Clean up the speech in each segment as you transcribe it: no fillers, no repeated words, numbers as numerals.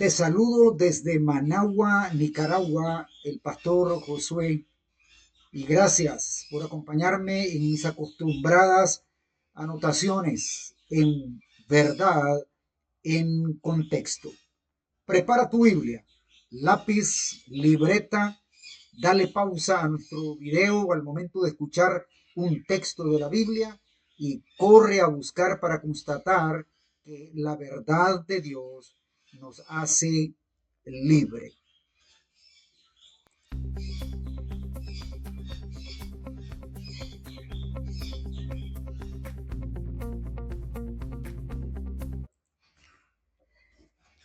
Te saludo desde Managua, Nicaragua, el pastor Josué, y gracias por acompañarme en mis acostumbradas anotaciones en verdad, en contexto. Prepara tu Biblia, lápiz, libreta, dale pausa a nuestro video al momento de escuchar un texto de la Biblia y corre a buscar para constatar que la verdad de Dios nos hace libre.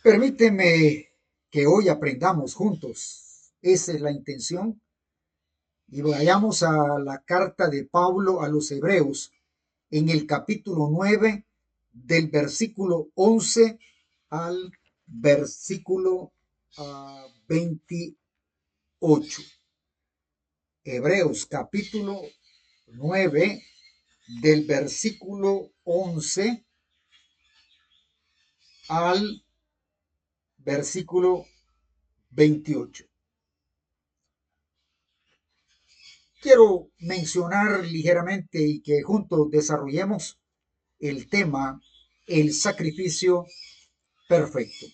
Permíteme que hoy aprendamos juntos. Esa es la intención. Y vayamos a la carta de Pablo a los Hebreos en el capítulo 9 del versículo 11 al versículo 28. Hebreos capítulo 9 del versículo 11 al versículo 28. Quiero mencionar ligeramente y que juntos desarrollemos el tema, el sacrificio perfecto.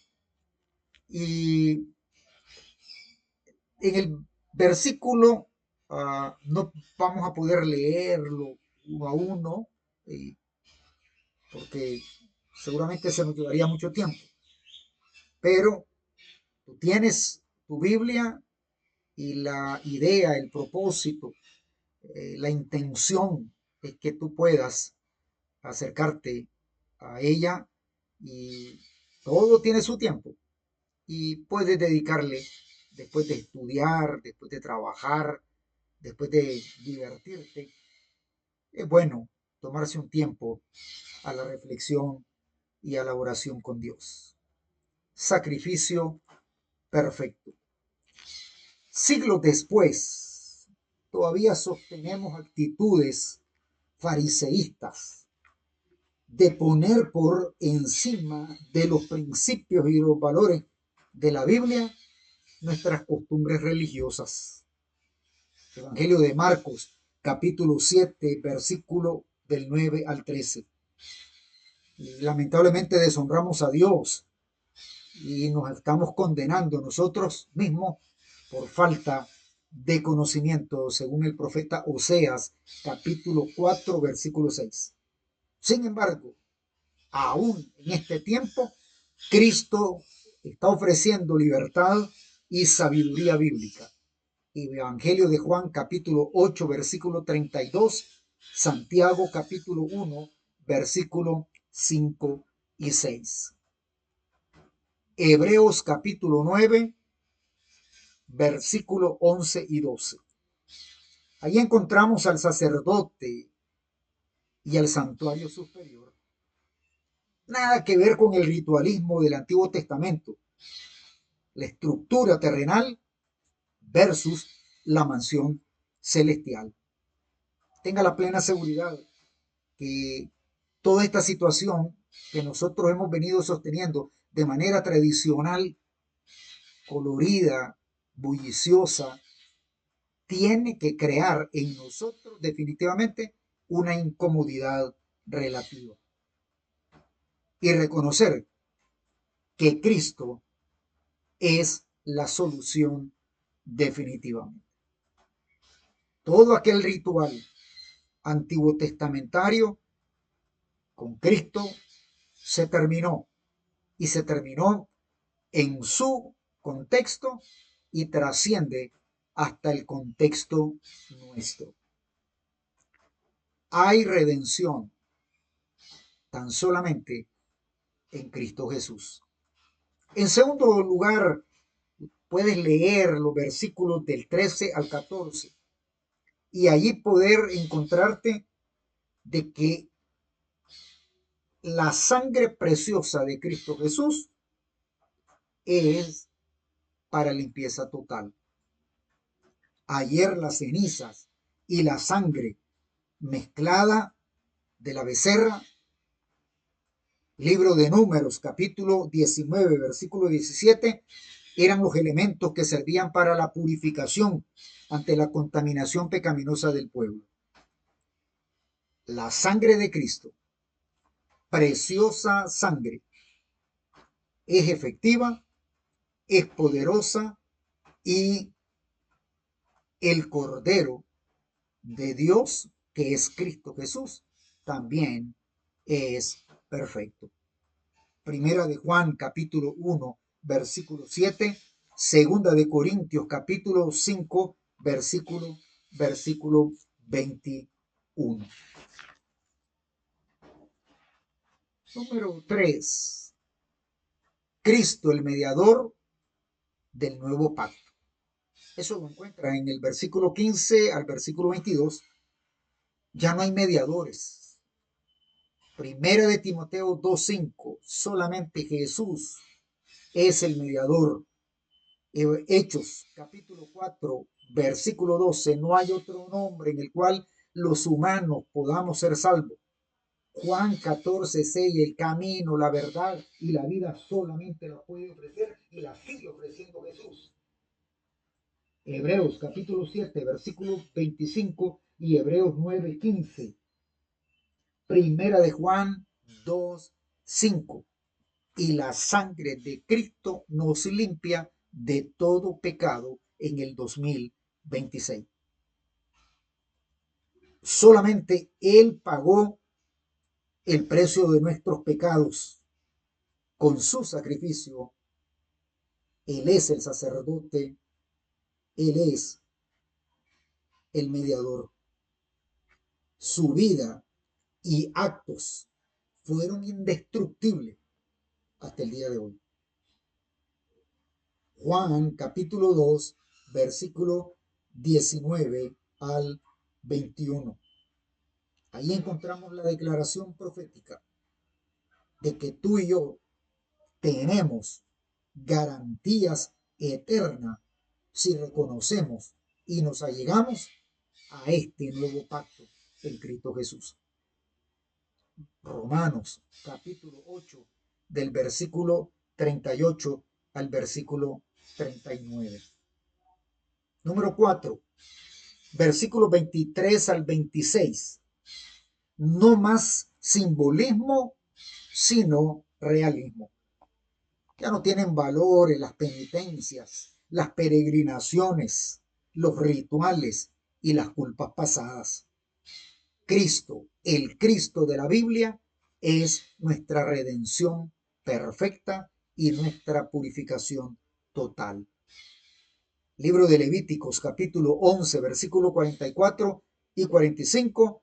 Y en el versículo no vamos a poder leerlo uno a uno, eh, porque seguramente se nos llevaría mucho tiempo. Pero tú tienes tu Biblia y la idea, el propósito, la intención es que tú puedas acercarte a ella y todo tiene su tiempo y puedes dedicarle después de estudiar, después de trabajar, después de divertirte. Es bueno tomarse un tiempo a la reflexión y a la oración con Dios. Sacrificio perfecto. Siglos después, todavía sostenemos actitudes fariseístas de poner por encima de los principios y los valores de la Biblia nuestras costumbres religiosas. Evangelio de Marcos, capítulo 7, versículo del 9 al 13. Lamentablemente deshonramos a Dios y nos estamos condenando nosotros mismos por falta de conocimiento, según el profeta Oseas, capítulo 4, versículo 6. Sin embargo, aún en este tiempo, Cristo está ofreciendo libertad y sabiduría bíblica. Evangelio de Juan, capítulo 8, versículo 32, Santiago, capítulo 1, versículo 5 y 6. Hebreos, capítulo 9, versículo 11 y 12. Ahí encontramos al sacerdote y al santuario superior. Nada que ver con el ritualismo del Antiguo Testamento, la estructura terrenal versus la mansión celestial. Tenga la plena seguridad que toda esta situación que nosotros hemos venido sosteniendo de manera tradicional, colorida, bulliciosa, tiene que crear en nosotros definitivamente una incomodidad relativa. Y reconocer que Cristo es la solución definitivamente. Todo aquel ritual antiguo testamentario con Cristo se terminó y se terminó en su contexto y trasciende hasta el contexto nuestro. Hay redención tan solamente en Cristo Jesús. En segundo lugar, puedes leer los versículos del 13 al 14 y allí poder encontrarte de que la sangre preciosa de Cristo Jesús es para limpieza total. Ayer las cenizas y la sangre mezclada de la becerra Libro de Números, capítulo 19, versículo 17, eran los elementos que servían para la purificación ante la contaminación pecaminosa del pueblo. La sangre de Cristo, preciosa sangre, es efectiva, es poderosa y el Cordero de Dios, que es Cristo Jesús, también es perfecto. Primera de Juan, capítulo 1, versículo 7. Segunda de Corintios, capítulo 5, versículo 21. Número 3. Cristo, el mediador del nuevo pacto. Eso lo encuentra en el versículo 15 al versículo 22. Ya no hay mediadores. Primera de Timoteo 2:5. Solamente Jesús es el mediador. Hechos, capítulo 4, versículo 12. No hay otro nombre en el cual los humanos podamos ser salvos. Juan 14:6. El camino, la verdad y la vida solamente la puede ofrecer y la sigue ofreciendo Jesús. Hebreos capítulo 7, versículo 25 y Hebreos 9:15. Primera de Juan 2:5. Y la sangre de Cristo nos limpia de todo pecado en el 2026. Solamente Él pagó el precio de nuestros pecados con su sacrificio. Él es el sacerdote, Él es el mediador. Su vida y actos fueron indestructibles hasta el día de hoy. Juan capítulo 2, versículo 19 al 21. Ahí encontramos la declaración profética de que tú y yo tenemos garantías eternas si reconocemos y nos allegamos a este nuevo pacto en Cristo Jesús. Romanos capítulo 8 del versículo 38 al versículo 39. Número 4, versículo 23 al 26. No más simbolismo, sino realismo. Ya no tienen valores las penitencias, las peregrinaciones, los rituales y las culpas pasadas. Cristo, el Cristo de la Biblia, es nuestra redención perfecta y nuestra purificación total. Libro de Levíticos, capítulo 11, versículo 44 y 45.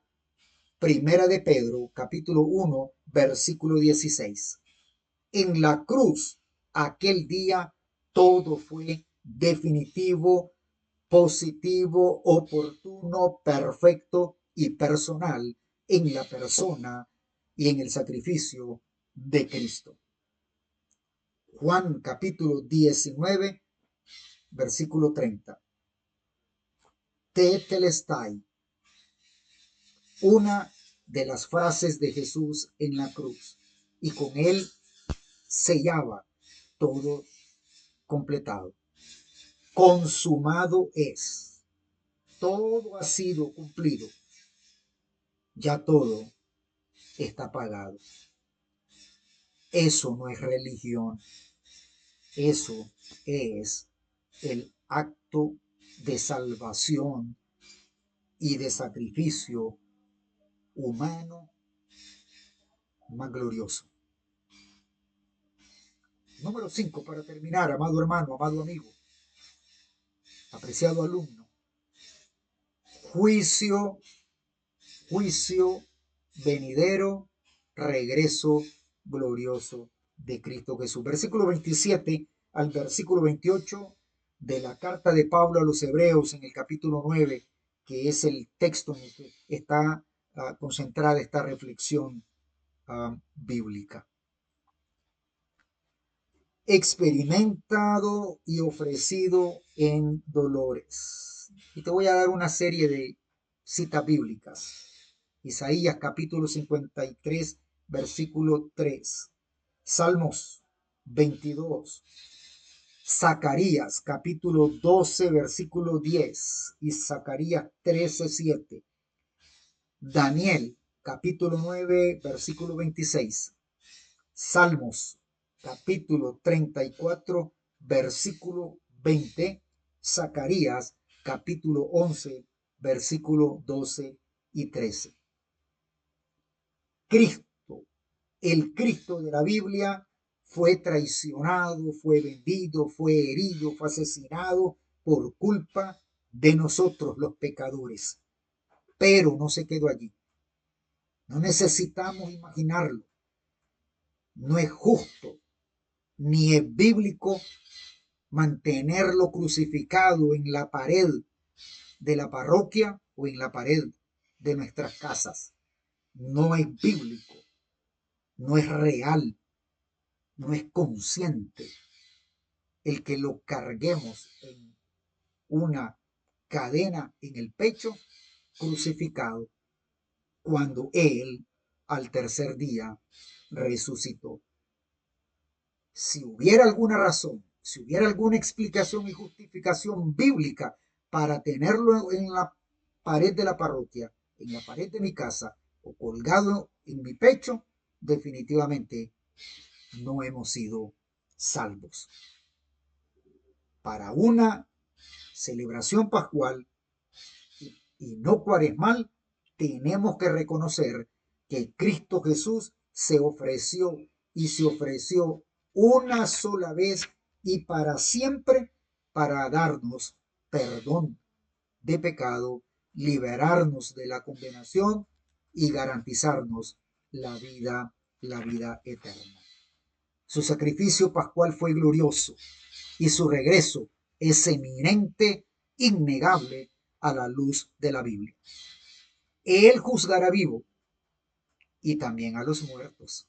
Primera de Pedro, capítulo 1, versículo 16. En la cruz, aquel día, todo fue definitivo, positivo, oportuno, perfecto y personal en la persona y en el sacrificio de Cristo. Juan capítulo 19, versículo 30. Tetelestai, una de las frases de Jesús en la cruz, y con él sellaba todo completado. Consumado es. Todo ha sido cumplido. Ya todo está pagado. Eso no es religión. Eso es el acto de salvación y de sacrificio humano más glorioso. Número 5, para terminar, amado hermano, amado amigo, apreciado alumno. Juicio, juicio venidero, regreso glorioso de Cristo Jesús. Versículo 27 al versículo 28 de la carta de Pablo a los Hebreos en el capítulo 9, que es el texto en el que está concentrada esta reflexión bíblica. Experimentado y ofrecido en dolores. Y te voy a dar una serie de citas bíblicas. Isaías capítulo 53, versículo 3. Salmos 22. Zacarías capítulo 12, versículo 10 y Zacarías 13, 7. Daniel capítulo 9, versículo 26. Salmos capítulo 34, versículo 20. Zacarías capítulo 11, versículo 12 y 13. Cristo, el Cristo de la Biblia, fue traicionado, fue vendido, fue herido, fue asesinado por culpa de nosotros los pecadores. Pero no se quedó allí. No necesitamos imaginarlo. No es justo ni es bíblico mantenerlo crucificado en la pared de la parroquia o en la pared de nuestras casas. No es bíblico, no es real, no es consciente el que lo carguemos en una cadena en el pecho crucificado cuando Él al tercer día resucitó. Si hubiera alguna razón, si hubiera alguna explicación y justificación bíblica para tenerlo en la pared de la parroquia, en la pared de mi casa o colgado en mi pecho, definitivamente no hemos sido salvos. Para una celebración pascual y no cuaresmal, tenemos que reconocer que Cristo Jesús se ofreció y se ofreció una sola vez y para siempre para darnos perdón de pecado, liberarnos de la condenación y garantizarnos la vida eterna. Su sacrificio pascual fue glorioso y su regreso es eminente, innegable a la luz de la Biblia. Él juzgará vivo y también a los muertos.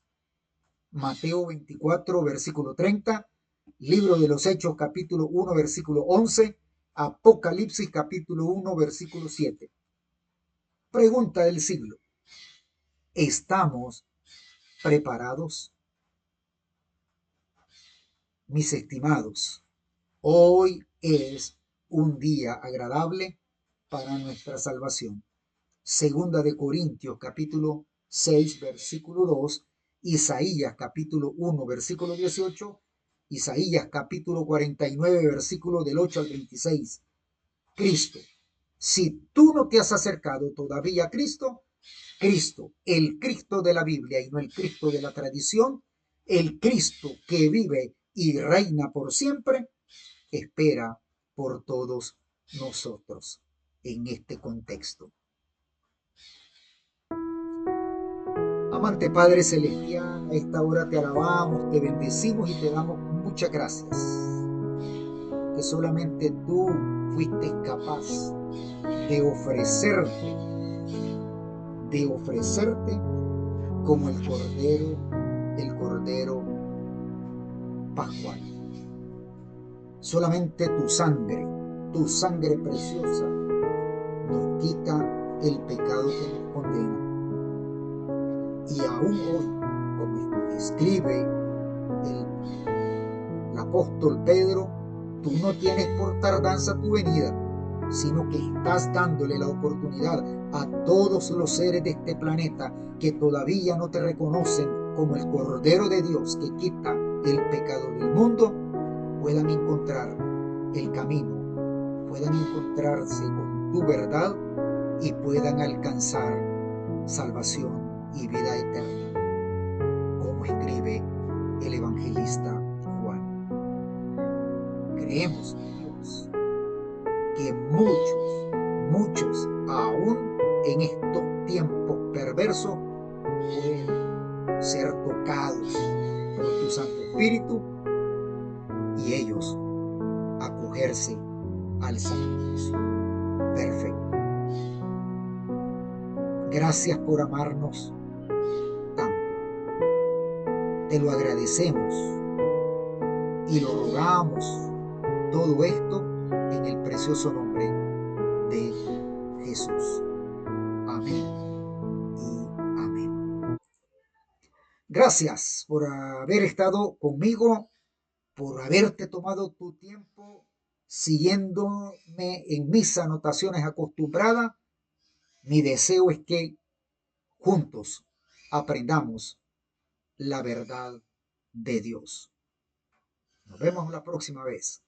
Mateo 24, versículo 30, Libro de los Hechos, capítulo 1, versículo 11, Apocalipsis, capítulo 1, versículo 7. Pregunta del siglo: ¿estamos preparados? Mis estimados, hoy es un día agradable para nuestra salvación. Segunda de Corintios capítulo 6 versículo 2, Isaías capítulo 1 versículo 18, Isaías capítulo 49 versículo del 8 al 26. Cristo, si tú no te has acercado todavía a Cristo, Cristo, el Cristo de la Biblia y no el Cristo de la tradición, el Cristo que vive y reina por siempre, espera por todos nosotros en este contexto. Amante Padre Celestial, a esta hora te alabamos, te bendecimos y te damos muchas gracias. Que solamente tú fuiste capaz de ofrecerte como el Cordero Pascual. Solamente tu sangre preciosa, nos quita el pecado que nos condena. Y aún hoy, como escribe el apóstol Pedro, tú no tienes por tardanza tu venida, sino que estás dándole la oportunidad a todos los seres de este planeta que todavía no te reconocen como el Cordero de Dios que quita el pecado del mundo, puedan encontrar el camino, puedan encontrarse con tu verdad y puedan alcanzar salvación y vida eterna, como escribe el evangelista Juan. Creemos, Dios, que muchos, aún en estos tiempos perversos, pueden ser tocados por tu Santo Espíritu y ellos acogerse al sacrificio perfecto. Gracias por amarnos tanto. Te lo agradecemos y lo rogamos todo esto en el precioso nombre de Jesús. Amén y amén. Gracias por haber estado conmigo, por haberte tomado tu tiempo siguiéndome en mis anotaciones acostumbradas. Mi deseo es que juntos aprendamos la verdad de Dios. Nos vemos la próxima vez.